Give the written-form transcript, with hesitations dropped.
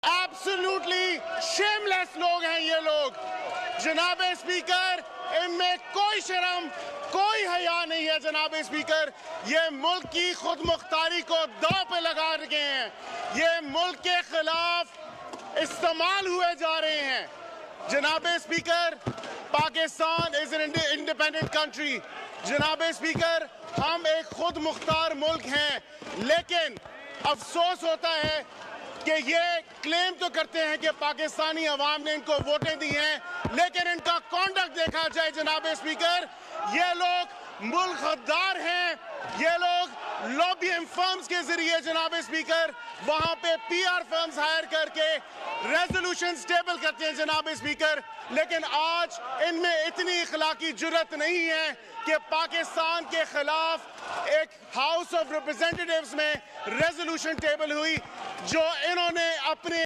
Absolutely شیملیس لوگ ہیں یہ لوگ. جناب اسپیکر, ان میں کوئی شرم کوئی حیا نہیں ہے. جناب اسپیکر, یہ ملک کی خود مختاری کو داؤ پہ لگا رکھے ہیں. یہ ملک کے خلاف استعمال ہوئے جا رہے ہیں. جناب speaker, Pakistan is an independent country. جناب اسپیکر, ہم ایک خود مختار ملک ہیں, لیکن افسوس ہوتا ہے کہ یہ کلیم تو کرتے ہیں کہ پاکستانی عوام نے ان کو ووٹیں دی ہیں, لیکن ان کا کانڈکٹ دیکھا جائے جناب اسپیکر, یہ لوگ ملک غدار ہیں. یہ لوگ لوبینگ فرمز کے ذریعے جناب اسپیکر وہاں پہ پی آر فرمز ہائر کر کے ریزولوشنز ٹیبل کرتے ہیں جناب اسپیکر. لیکن آج ان میں اتنی اخلاقی جرت نہیں ہے کہ پاکستان کے خلاف ایک ہاؤس آف ریپرزینٹیٹیوز میں ریزولوشن ٹیبل ہوئی جو انہوں نے اپنے